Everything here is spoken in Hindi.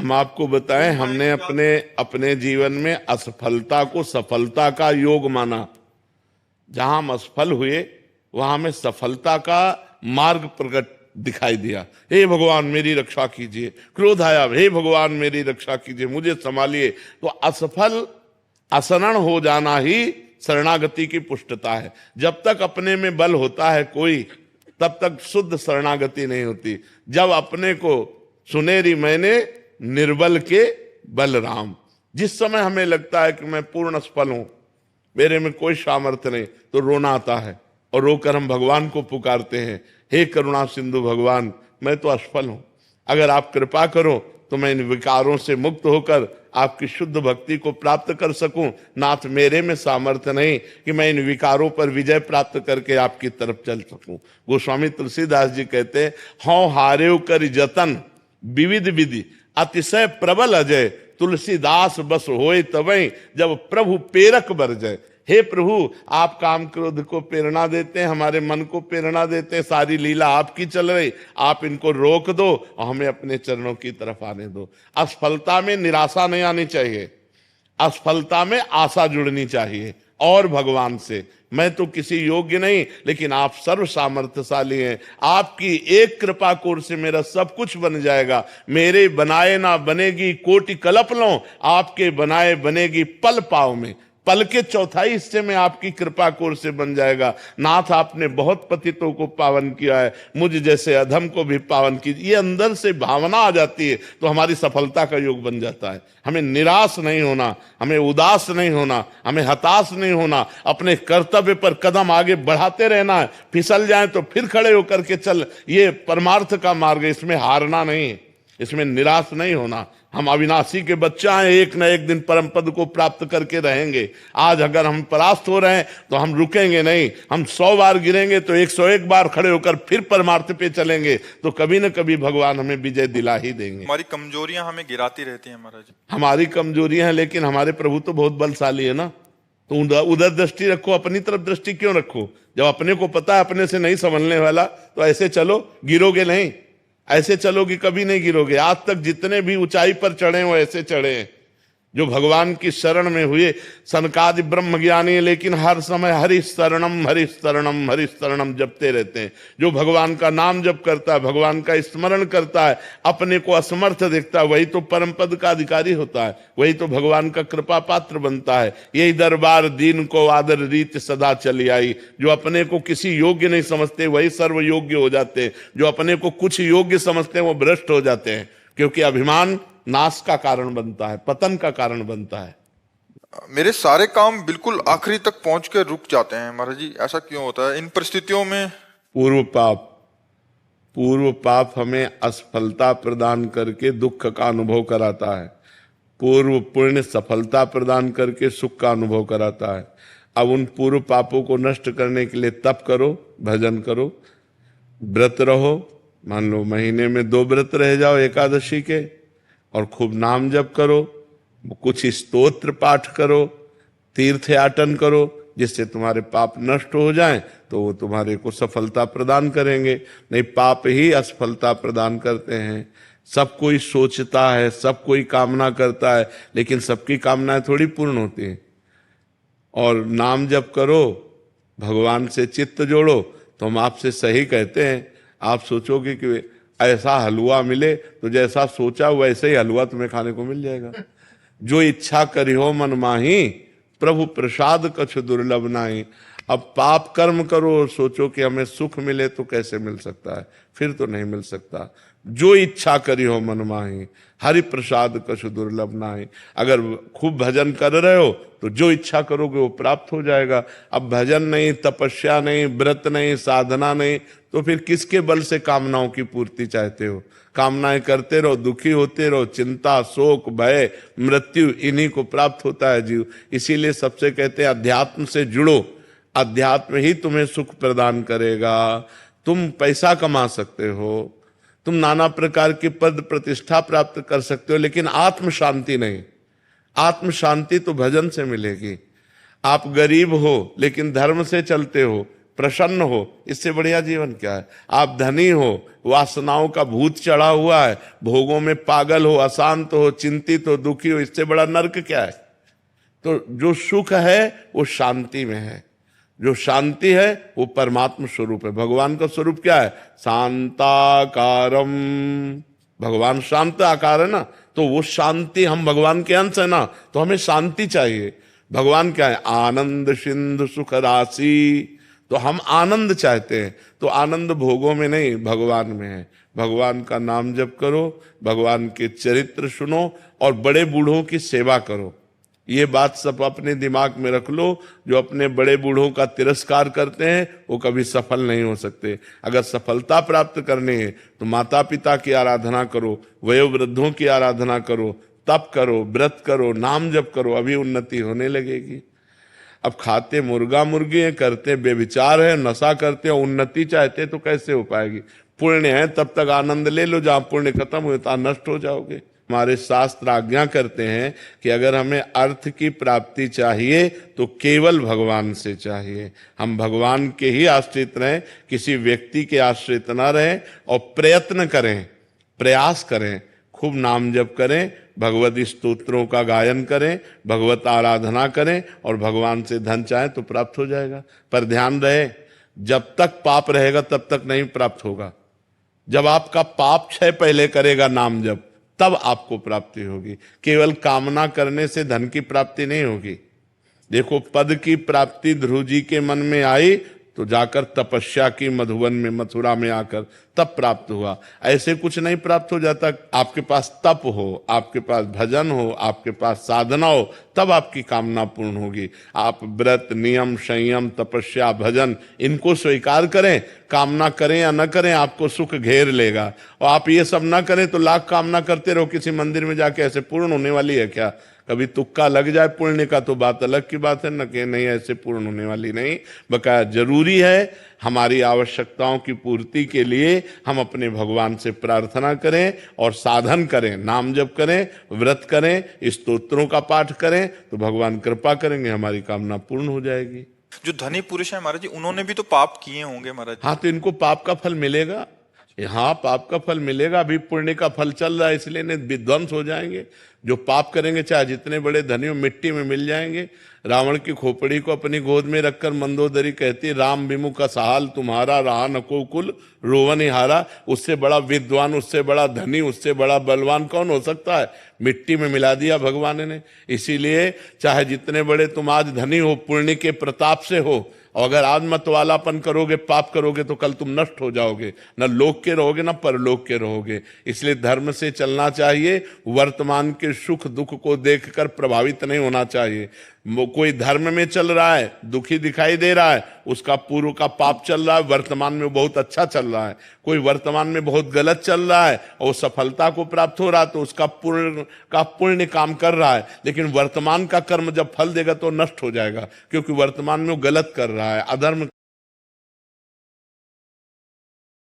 हम आपको बताएं, हमने अपने अपने जीवन में असफलता को सफलता का योग माना। जहां हम असफल हुए वहां हमें सफलता का मार्ग प्रकट दिखाई दिया। हे भगवान मेरी रक्षा कीजिए, क्रोध आया, हे भगवान मेरी रक्षा कीजिए, मुझे संभालिए। तो असफल असरण हो जाना ही शरणागति की पुष्टता है। जब तक अपने में बल होता है कोई, तब तक शुद्ध शरणागति नहीं होती। जब अपने को सुनेरी मैंने निर्बल के बलराम, जिस समय हमें लगता है कि मैं पूर्ण असफल हूं, मेरे में कोई सामर्थ्य नहीं, तो रोना आता है और रोकर हम भगवान को पुकारते हैं, हे करुणा सिंधु भगवान, मैं तो असफल हूं, अगर आप कृपा करो तो मैं इन विकारों से मुक्त होकर आपकी शुद्ध भक्ति को प्राप्त कर सकूं। नाथ मेरे में सामर्थ्य नहीं कि मैं इन विकारों पर विजय प्राप्त करके आपकी तरफ चल सकूं। गोस्वामी तुलसीदास जी कहते हैं, हौ हारेव कर जतन विविध विधि अतिशय प्रबल अजय, तुलसीदास बस होए तवै जब प्रभु प्रेरक बरजय। हे प्रभु, आप काम क्रोध को प्रेरणा देते हैं, हमारे मन को प्रेरणा देते हैं, सारी लीला आपकी चल रही, आप इनको रोक दो और हमें अपने चरणों की तरफ आने दो। असफलता में निराशा नहीं आनी चाहिए, असफलता में आशा जुड़नी चाहिए और भगवान से। मैं तो किसी योग्य नहीं, लेकिन आप सर्व सामर्थ्यशाली हैं, आपकी एक कृपा कोर से मेरा सब कुछ बन जाएगा। मेरे बनाए ना बनेगी कोटि कल्प लो, आपके बनाए बनेगी पल पाव में, पल के चौथाई हिस्से में आपकी कृपा कोर से बन जाएगा। नाथ आपने बहुत पतितों को पावन किया है, मुझ जैसे अधम को भी पावन कीजिए। ये अंदर से भावना आ जाती है तो हमारी सफलता का योग बन जाता है। हमें निराश नहीं होना, हमें उदास नहीं होना, हमें हताश नहीं होना, अपने कर्तव्य पर कदम आगे बढ़ाते रहना है। फिसल जाए तो फिर खड़े होकर के चल, ये परमार्थ का मार्ग है, इसमें हारना नहीं है, इसमें निराश नहीं होना। हम अविनाशी के बच्चा हैं, एक न एक दिन परम पद को प्राप्त करके रहेंगे। आज अगर हम परास्त हो रहे हैं तो हम रुकेंगे नहीं, हम 100 बार गिरेंगे तो 101 बार खड़े होकर फिर परमार्थ पे चलेंगे, तो कभी न कभी भगवान हमें विजय दिला ही देंगे। हमारी कमजोरियां हमें गिराती रहती हैं महाराज। हमारी कमजोरियां हैं, लेकिन हमारे प्रभु तो बहुत बलशाली है ना। तो उधर दृष्टि रखो, अपनी तरफ दृष्टि क्यों रखो? जब अपने को पता है अपने से नहीं संभलने वाला, तो ऐसे चलो, गिरोगे नहीं। ऐसे चलोगे कभी नहीं गिरोगे। आज तक जितने भी ऊंचाई पर चढ़े वो ऐसे चढ़े हैं, जो भगवान की शरण में हुए। सनकादि ब्रह्म ज्ञानी है, लेकिन हर समय हरि शरणम हरि शरणम हरि शरणम जपते रहते हैं। जो भगवान का नाम जप करता है, भगवान का स्मरण करता है, अपने को असमर्थ देखता है, वही तो परम पद का अधिकारी होता है, वही तो भगवान का कृपा पात्र बनता है। यही दरबार दीन को आदर रीत सदा चली आई। जो अपने को किसी योग्य नहीं समझते वही सर्व योग्य हो जाते हैं, जो अपने को कुछ योग्य समझते हैं वो भ्रष्ट हो जाते हैं, क्योंकि अभिमान नाश का कारण बनता है, पतन का कारण बनता है। मेरे सारे काम बिल्कुल आखिरी तक पहुंच के रुक जाते हैं महाराज जी, ऐसा क्यों होता है इन परिस्थितियों में? पूर्व पाप हमें असफलता प्रदान करके दुख का अनुभव कराता है, पूर्व पुण्य सफलता प्रदान करके सुख का अनुभव कराता है। अब उन पूर्व पापों को नष्ट करने के लिए तप करो, भजन करो, व्रत रहो। मान लो महीने में 2 व्रत रह जाओ एकादशी के, और खूब नाम जप करो, कुछ स्तोत्र पाठ करो, तीर्थ याटन करो, जिससे तुम्हारे पाप नष्ट हो जाएं, तो वो तुम्हारे को सफलता प्रदान करेंगे। नहीं, पाप ही असफलता प्रदान करते हैं। सब कोई सोचता है, सब कोई कामना करता है, लेकिन सबकी कामनाएं थोड़ी पूर्ण होती हैं। और नाम जप करो, भगवान से चित्त जोड़ो, तो हम आपसे सही कहते हैं। आप सोचोगे कि ऐसा हलवा मिले, तो जैसा सोचा वैसे ही हलवा तुम्हें खाने को मिल जाएगा। जो इच्छा करी हो मन माही, प्रभु प्रसाद कछु दुर्लभ नाही। अब पाप कर्म करो और सोचो कि हमें सुख मिले, तो कैसे मिल सकता है? फिर तो नहीं मिल सकता। जो इच्छा करी हो मन माही, हरि प्रसाद कछु दुर्लभ नाही। अगर खूब भजन कर रहे हो तो जो इच्छा करोगे वो प्राप्त हो जाएगा। अब भजन नहीं, तपस्या नहीं, व्रत नहीं, साधना नहीं, तो फिर किसके बल से कामनाओं की पूर्ति चाहते हो? कामनाएं करते रहो, दुखी होते रहो, चिंता, शोक, भय, मृत्यु, इन्हीं को प्राप्त होता है जीव। इसीलिए सबसे कहते हैं अध्यात्म से जुड़ो, अध्यात्म ही तुम्हें सुख प्रदान करेगा। तुम पैसा कमा सकते हो, तुम नाना प्रकार के पद प्रतिष्ठा प्राप्त कर सकते हो, लेकिन आत्म शांति नहीं। आत्म शांति तो भजन से मिलेगी। आप गरीब हो लेकिन धर्म से चलते हो, प्रसन्न हो, इससे बढ़िया जीवन क्या है। आप धनी हो, वासनाओं का भूत चढ़ा हुआ है, भोगों में पागल हो, अशांत हो, चिंतित हो, दुखी हो, इससे बड़ा नरक क्या है। तो जो सुख है वो शांति में है, जो शांति है वो परमात्मा स्वरूप है। भगवान का स्वरूप क्या है? शांताकारम। भगवान शांत आकार है ना, तो वो शांति, हम भगवान के अंश है ना, तो हमें शांति चाहिए। भगवान क्या है? आनंद सिंधु सुख राशि। तो हम आनंद चाहते हैं, तो आनंद भोगों में नहीं, भगवान में है। भगवान का नाम जप करो, भगवान के चरित्र सुनो और बड़े बूढ़ों की सेवा करो। ये बात सब अपने दिमाग में रख लो। जो अपने बड़े बूढ़ों का तिरस्कार करते हैं वो कभी सफल नहीं हो सकते। अगर सफलता प्राप्त करनी है तो माता पिता की आराधना करो, वयोवृद्धों की आराधना करो, तप करो, व्रत करो, नाम जप करो, अभी उन्नति होने लगेगी। अब खाते मुर्गा मुर्गी हैं, करते व्यभिचार है, नशा करते हैं, उन्नति चाहते तो कैसे हो पाएगी। पुण्य है तब तक आनंद ले लो, जहां पुण्य खत्म हुए तो नष्ट हो जाओगे। हमारे शास्त्र आज्ञा करते हैं कि अगर हमें अर्थ की प्राप्ति चाहिए तो केवल भगवान से चाहिए। हम भगवान के ही आश्रित रहें, किसी व्यक्ति के आश्रित न रहें, और प्रयत्न करें, प्रयास करें, खूब नाम जप करें, भगवत स्तोत्रों का गायन करें, भगवत आराधना करें, और भगवान से धन चाहें तो प्राप्त हो जाएगा। पर ध्यान रहे, जब तक पाप रहेगा तब तक नहीं प्राप्त होगा। जब आपका पाप क्षय पहले करेगा नाम जप, तब आपको प्राप्ति होगी। केवल कामना करने से धन की प्राप्ति नहीं होगी। देखो, पद की प्राप्ति ध्रुव जी के मन में आई तो जाकर तपस्या की मधुवन में, मथुरा में आकर तब प्राप्त हुआ। ऐसे कुछ नहीं प्राप्त हो जाता। आपके पास तप हो, आपके पास भजन हो, आपके पास साधना हो, तब आपकी कामना पूर्ण होगी। आप व्रत, नियम, संयम, तपस्या, भजन इनको स्वीकार करें, कामना करें या न करें, आपको सुख घेर लेगा। और आप ये सब ना करें तो लाख कामना करते रहो, किसी मंदिर में जाके ऐसे पूर्ण होने वाली है क्या? कभी तुक्का लग जाए पुण्य का तो बात अलग की बात है, न कि नहीं ऐसे पूर्ण होने वाली नहीं। बकाया जरूरी है हमारी आवश्यकताओं की पूर्ति के लिए हम अपने भगवान से प्रार्थना करें और साधन करें, नाम जप करें, व्रत करें, स्तोत्रों का पाठ करें, तो भगवान कृपा करेंगे, हमारी कामना पूर्ण हो जाएगी। जो धनी पुरुष है महाराज जी, उन्होंने भी तो पाप किए होंगे महाराज। हाँ, तो इनको पाप का फल मिलेगा। हाँ, पाप का फल मिलेगा। अभी पुण्य का फल चल रहा है, इसलिए नहीं विध्वंस हो जाएंगे। जो पाप करेंगे चाहे जितने बड़े धनी हो, मिट्टी में मिल जाएंगे। रावण की खोपड़ी को अपनी गोद में रखकर मंदोदरी कहती, राम विमुख सहाल तुम्हारा, रहा नको कुल रोवन हारा। उससे बड़ा विद्वान, उससे बड़ा धनी, उससे बड़ा बलवान कौन हो सकता है? मिट्टी में मिला दिया भगवान ने। इसीलिए चाहे जितने बड़े तुम आज धनी हो, पुण्य के प्रताप से हो, और अगर आज मतवालापन करोगे, पाप करोगे, तो कल तुम नष्ट हो जाओगे। न लोक के रहोगे न परलोक के रहोगे। इसलिए धर्म से चलना चाहिए। वर्तमान के सुख दुख को देखकर प्रभावित नहीं होना चाहिए। कोई धर्म में चल रहा है, दुखी दिखाई दे रहा है, उसका पूर्व का पाप चल रहा है, वर्तमान में बहुत अच्छा चल रहा है। कोई वर्तमान में बहुत गलत चल रहा है और सफलता को प्राप्त हो रहा है, तो उसका पुण्य काम कर रहा है, लेकिन वर्तमान का कर्म जब फल देगा तो नष्ट हो जाएगा, क्योंकि वर्तमान में वो गलत कर रहा है, अधर्म